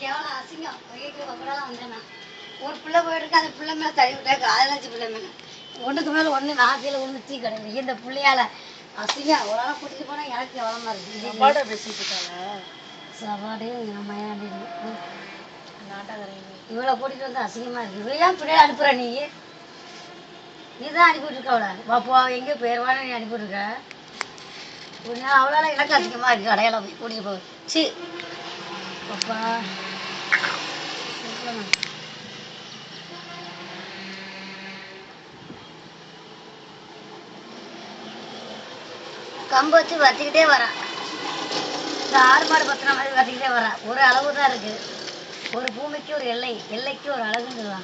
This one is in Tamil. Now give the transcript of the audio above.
கேவலம் அசிங்கம் வீட்டுக்கு கூடலாம் வந்தேன்னா ஒரு பிள்ளை போயிட்டு அந்த பிள்ளை மேலே தள்ளி விட்டா காதலாச்சு பிள்ளை மேலே ஒன்றுக்கு மேலே ஒன்று நான் கீழே ஒன்று தீ கிடையாது இந்த பிள்ளையால அசிங்கம் அவ்வளோ கூட்டிகிட்டு போனால் எனக்கு எவ்வளோமா இருக்குது பாட பேசிட்டு இருக்காங்க சவாடே என் மயாண்டி நாட்டகரைங்க இவ்வளோ கூட்டிகிட்டு வந்து அசிங்கமாக இருக்குது இவளையாம் பின்னாடி அனுப்புகிற நீ தான் அனுப்பிவிட்ருக்க அவளை பாப்பா எங்கேயோ போயிடுவான்னு நீ அனுப்பிவிட்ருக்க கொஞ்ச நாள் அவளால் எனக்கு அசிங்கமாக இருக்குது கடையில் போய் கூட்டிகிட்டு போ சி பாப்பா கம்பு வச்சு வத்திக்கிட்டே வரான் இந்த ஆடு மாடு பத்தின மாதிரி வத்திக்கிட்டே வரான் ஒரு அளவு தான் இருக்குது ஒரு பூமிக்கு ஒரு எல்லைக்கு ஒரு அழகுன்னு சொல்லுவாங்க